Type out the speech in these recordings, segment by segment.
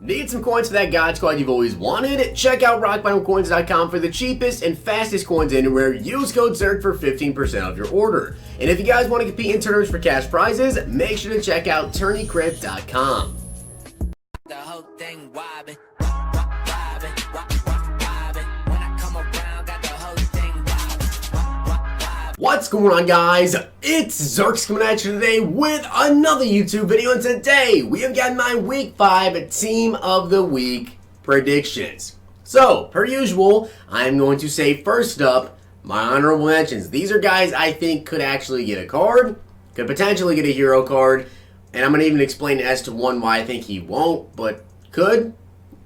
Need some coins for that God Squad you've always wanted? Check out rockbottomcoins.com for the cheapest and fastest coins anywhere. Use code ZIRK for 15% off your order. And if you guys want to compete in tournaments for cash prizes, make sure to check out tourneycrypt.com. The whole thing wobbin'. What's going on, guys? It's Zirksee coming at you today with another YouTube video, and today we have got my Week 5 Team of the Week predictions. So, per usual, I'm going to say first up, my honorable mentions. These are guys I think could actually get a card, could potentially get a hero card, and I'm going to even explain as to one why I think he won't, but could.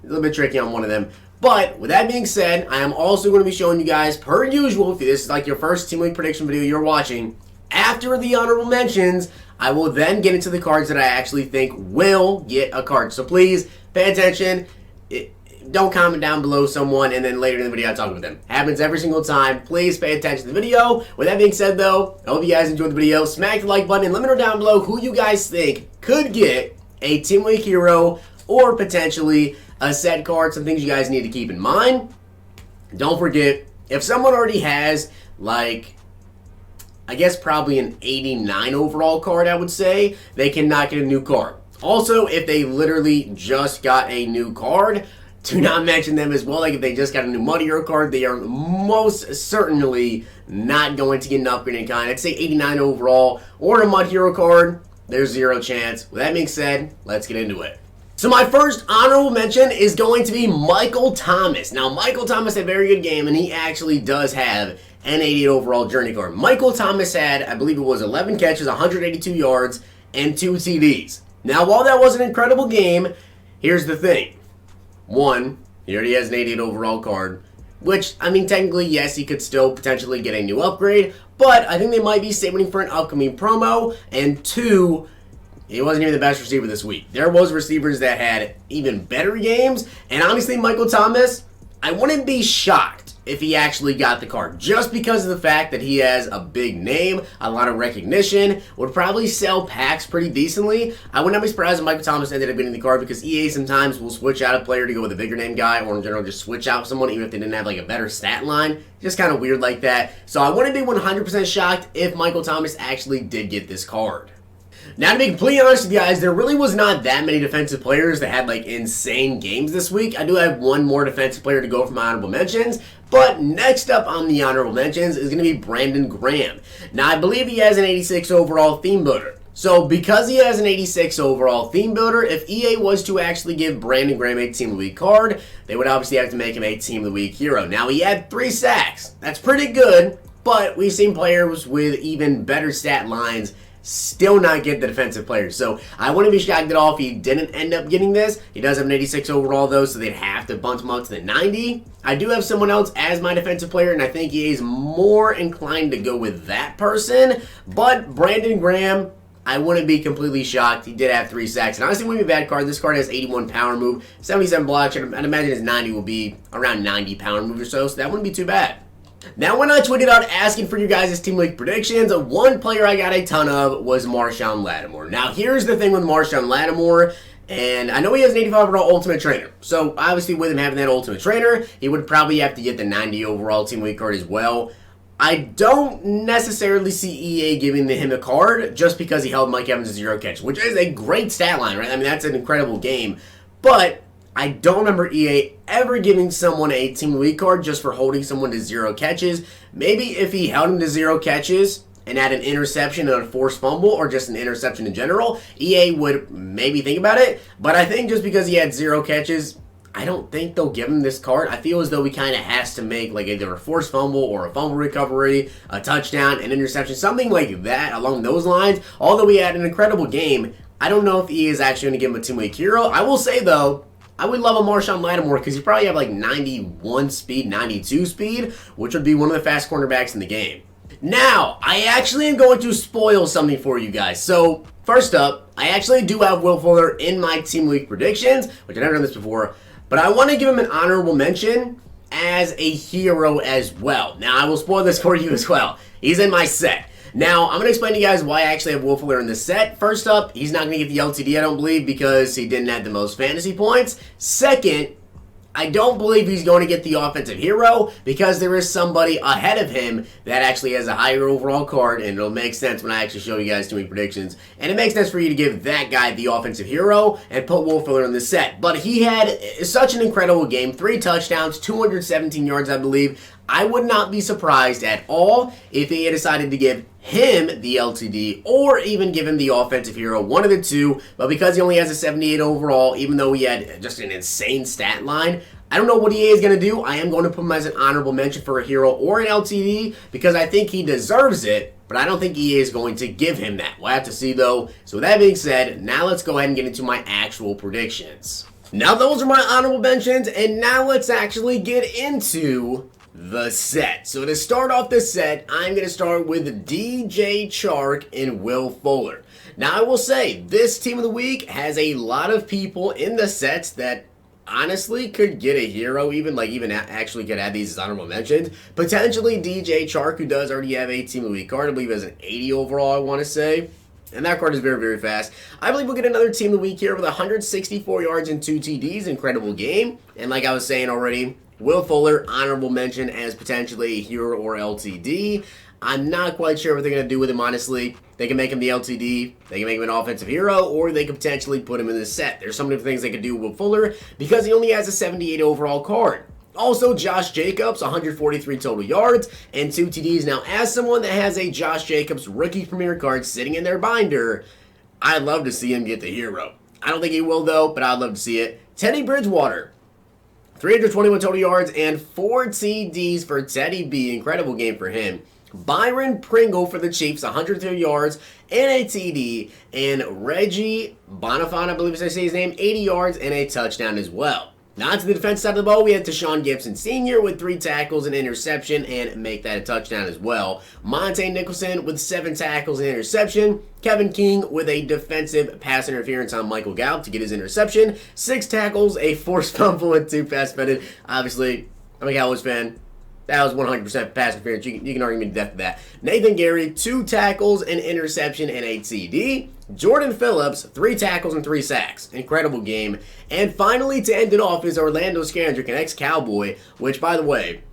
A little bit tricky on one of them. But with that being said, I am also going to be showing you guys, per usual, if this is like your first Team Week prediction video you're watching, after the honorable mentions, I will then get into the cards that I actually think will get a card. So please, pay attention. Don't comment down below someone and then later in the video I talk about them. Happens every single time. Please pay attention to the video. With that being said though, I hope you guys enjoyed the video. Smack the like button and let me know down below who you guys think could get a Team Week hero or potentially a set card, some things you guys need to keep in mind. Don't forget, if someone already has, like, I guess probably an 89 overall card, I would say, they cannot get a new card. Also, if they literally just got a new card, do not mention them as well. Like, if they just got a new Mud Hero card, they are most certainly not going to get an upgrade in kind. I'd say 89 overall, or a Mud Hero card, there's zero chance. With that being said, let's get into it. So my first honorable mention is going to be Michael Thomas. Now, Michael Thomas had a very good game, and he actually does have an 88 overall journey card. Michael Thomas had, I believe it was 11 catches, 182 yards, and 2 TDs. Now, while that was an incredible game, here's the thing. One, he already has an 88 overall card, which, I mean, technically, yes, he could still potentially get a new upgrade, but I think they might be saving for an upcoming promo. And two, he wasn't even the best receiver this week. There was receivers that had even better games. And honestly, Michael Thomas, I wouldn't be shocked if he actually got the card. Just because of the fact that he has a big name, a lot of recognition, would probably sell packs pretty decently. I would not be surprised if Michael Thomas ended up getting the card because EA sometimes will switch out a player to go with a bigger name guy, or in general just switch out someone even if they didn't have like a better stat line. Just kind of weird like that. So I wouldn't be 100% shocked if Michael Thomas actually did get this card. Now, to be completely honest with you guys, there really was not that many defensive players that had, like, insane games this week. I do have one more defensive player to go for my honorable mentions, but next up on the honorable mentions is going to be Brandon Graham. Now, I believe he has an 86 overall theme builder. So, because he has an 86 overall theme builder, if EA was to actually give Brandon Graham a Team of the Week card, they would obviously have to make him a Team of the Week hero. Now, he had 3 sacks. That's pretty good, but we've seen players with even better stat lines still not get the defensive players. So I wouldn't be shocked at all if he didn't end up getting this. He does have an 86 overall though, so they'd have to bump him up to the 90. I do have someone else as my defensive player, and I think he is more inclined to go with that person. But Brandon Graham, I wouldn't be completely shocked. He did have 3 sacks. And honestly, wouldn't be a bad card. This card has 81 power move, 77 blocks. I'd imagine his 90 will be around 90 power move or so that wouldn't be too bad. Now, when I tweeted out asking for you guys' Team Week predictions, one player I got a ton of was Marshawn Lattimore. Now, here's the thing with Marshawn Lattimore, and I know he has an 85 overall Ultimate Trainer. So, obviously, with him having that Ultimate Trainer, he would probably have to get the 90 overall Team Week card as well. I don't necessarily see EA giving him a card just because he held Mike Evans to 0 catch, which is a great stat line, right? I mean, that's an incredible game. But I don't remember EA ever giving someone a Team of the Week card just for holding someone to 0 catches. Maybe if he held him to 0 catches and had an interception and a forced fumble or just an interception in general, EA would maybe think about it. But I think just because he had 0 catches, I don't think they'll give him this card. I feel as though he kind of has to make like either a forced fumble or a fumble recovery, a touchdown, an interception, something like that along those lines. Although he had an incredible game, I don't know if EA is actually going to give him a Team of the Week hero. I will say though, I would love a Marshawn Lattimore because you probably have like 91 speed, 92 speed, which would be one of the fast cornerbacks in the game. Now, I actually am going to spoil something for you guys. So, first up, I actually do have Will Fuller in my Team Week predictions, which I've never done this before, but I want to give him an honorable mention as a hero as well. Now, I will spoil this for you as well. He's in my set. Now, I'm going to explain to you guys why I actually have Will Fuller in this set. First up, he's not going to get the LTD, I don't believe, because he didn't have the most fantasy points. Second, I don't believe he's going to get the offensive hero because there is somebody ahead of him that actually has a higher overall card, and it'll make sense when I actually show you guys doing predictions. And it makes sense for you to give that guy the offensive hero and put Will Fuller in the set. But he had such an incredible game, 3 touchdowns, 217 yards, I believe. I would not be surprised at all if he had decided to give him the LTD or even give him the offensive hero, one of the two. But because he only has a 78 overall, even though he had just an insane stat line, I don't know what EA is going to do. I am going to put him as an honorable mention for a hero or an LTD because I think he deserves it, but I don't think EA is going to give him that. We'll have to see though. So with that being said, now let's go ahead and get into my actual predictions. Now those are my honorable mentions, and now let's actually get into the set. So to start off the set, I'm going to start with DJ Chark and Will Fuller. Now I will say, this team of the week has a lot of people in the sets that honestly could get a hero, even actually could add these as honorable mentions. Potentially DJ Chark, who does already have a team of the week card. I believe he has an 80 overall, I want to say. And that card is very, very fast. I believe we'll get another team of the week here with 164 yards and 2 TDs. Incredible game. And like I was saying already, Will Fuller, honorable mention as potentially a hero or LTD. I'm not quite sure what they're going to do with him, honestly. They can make him the LTD, they can make him an offensive hero, or they could potentially put him in the set. There's so many things they could do with Will Fuller because he only has a 78 overall card. Also, Josh Jacobs, 143 total yards and 2 TDs. Now, as someone that has a Josh Jacobs rookie premier card sitting in their binder, I'd love to see him get the hero. I don't think he will, though, but I'd love to see it. Teddy Bridgewater, 321 total yards and 4 TDs for Teddy B. Incredible game for him. Byron Pringle for the Chiefs, 103 yards and a TD. And Reggie Bonifant, I believe is I say his name, 80 yards and a touchdown as well. Now to the defense side of the ball, we had Tashawn Gibson Sr. with 3 tackles and interception and make that a touchdown as well. Monte Nicholson with 7 tackles and interception. Kevin King with a defensive pass interference on Michael Gallup to get his interception. 6 tackles, a forced fumble, and 2 pass defended. Obviously, I'm a Cowboys fan. That was 100% pass interference. You can argue me to death with that. Nathan Gary, 2 tackles, an interception, and a TD. Jordan Phillips, 3 tackles and 3 sacks. Incredible game. And finally, to end it off, is Orlando Scandrick, an ex-Cowboy, which, by the way,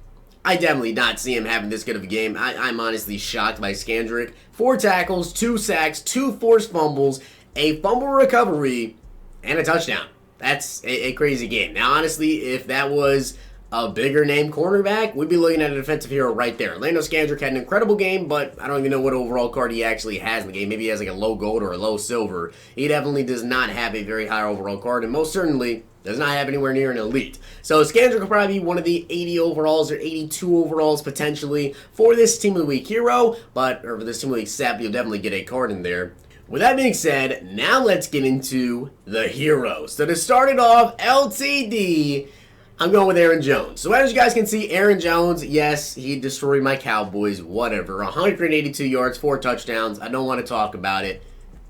I definitely not see him having this good of a game. I'm honestly shocked by Scandrick. 4 tackles, 2 sacks, 2 forced fumbles, a fumble recovery, and a touchdown. That's a crazy game. Now, honestly, if that was a bigger name cornerback, we'd be looking at a defensive hero right there. Orlando Scandrick had an incredible game, but I don't even know what overall card he actually has in the game. Maybe he has like a low gold or a low silver. He definitely does not have a very high overall card, and most certainly does not have anywhere near an elite. So Scandrick will probably be one of the 80 overalls or 82 overalls potentially for this Team of the Week hero, or for this Team of the Week set, you'll definitely get a card in there. With that being said, now let's get into the heroes. So to start it off, LTD, I'm going with Aaron Jones. So as you guys can see, Aaron Jones, yes, he destroyed my Cowboys, whatever. 182 yards, 4 touchdowns. I don't want to talk about it.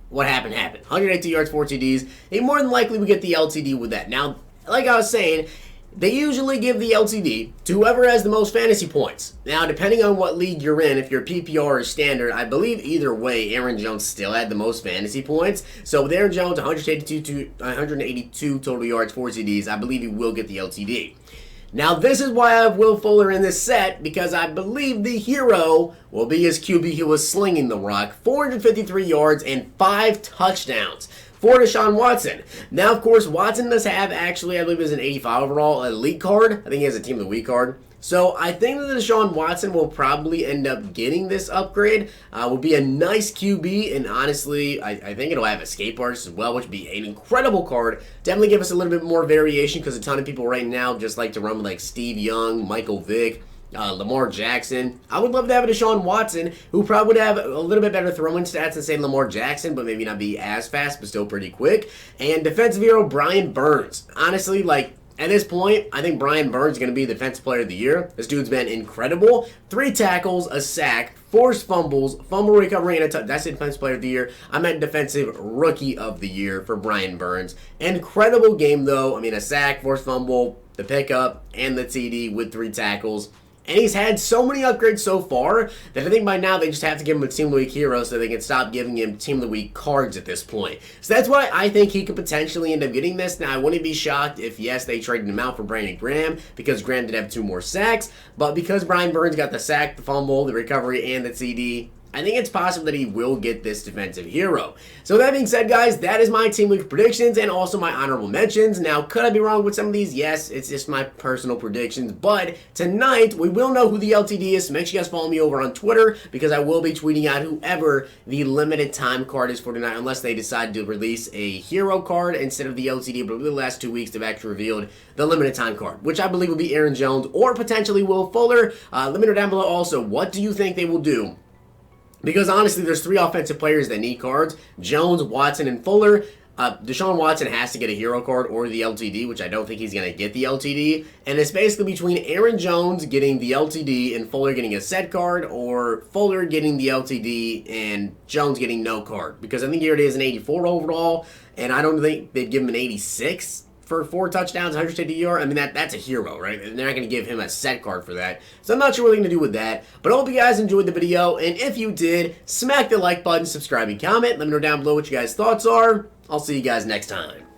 What happened, happened. 182 yards, 4 TDs. He more than likely would get the LTD with that. Now, like I was saying, they usually give the LTD to whoever has the most fantasy points. Now, depending on what league you're in, if you're PPR or standard, I believe either way, Aaron Jones still had the most fantasy points. So with Aaron Jones, 182 total yards, 4 TDs, I believe he will get the LTD. Now, this is why I have Will Fuller in this set, because I believe the hero will be his QB who was slinging the rock. 453 yards and 5 touchdowns for Deshaun Watson. Now, of course, Watson does have, actually, I believe it's an 85 overall elite card. I think he has a Team of the Week card. So I think that Deshaun Watson will probably end up getting this upgrade. Will be a nice QB, and honestly, I think it'll have escape artist as well, which would be an incredible card. Definitely give us a little bit more variation, because a ton of people right now just like to run with like Steve Young, Michael Vick, Lamar Jackson. I would love to have a Deshaun Watson, who probably would have a little bit better throwing stats than, say, Lamar Jackson, but maybe not be as fast, but still pretty quick. And defensive hero, Brian Burns. Honestly, like, at this point, I think Brian Burns is going to be Defensive Player of the Year. This dude's been incredible. 3 tackles, a sack, forced fumbles, fumble recovery, and a touchdown. That's the Defensive Player of the Year. I meant Defensive Rookie of the Year for Brian Burns. Incredible game, though. I mean, a sack, forced fumble, the pickup, and the TD with 3 tackles. And he's had so many upgrades so far that I think by now they just have to give him a Team of the Week hero so they can stop giving him Team of the Week cards at this point. So that's why I think he could potentially end up getting this. Now, I wouldn't be shocked if, yes, they traded him out for Brandon Graham because Graham did have 2 more sacks. But because Brian Burns got the sack, the fumble, the recovery, and the TD, I think it's possible that he will get this defensive hero. So that being said, guys, that is my Team Week predictions and also my honorable mentions. Now, could I be wrong with some of these? Yes, it's just my personal predictions. But tonight, we will know who the LTD is. So make sure you guys follow me over on Twitter because I will be tweeting out whoever the limited time card is for tonight unless they decide to release a hero card instead of the LTD. But over the last 2 weeks, they've actually revealed the limited time card, which I believe will be Aaron Jones or potentially Will Fuller. Let me know down below also, what do you think they will do? Because honestly, there's 3 offensive players that need cards: Jones, Watson, and Fuller. Deshaun Watson has to get a hero card or the LTD, which I don't think he's going to get the LTD. And it's basically between Aaron Jones getting the LTD and Fuller getting a set card, or Fuller getting the LTD and Jones getting no card. Because I think he already has an 84 overall, and I don't think they'd give him an 86 for 4 touchdowns, 150 yards. I mean, that's a hero, right? And they're not going to give him a set card for that. So I'm not sure what they're going to do with that. But I hope you guys enjoyed the video. And if you did, smack the like button, subscribe, and comment. Let me know down below what you guys' thoughts are. I'll see you guys next time.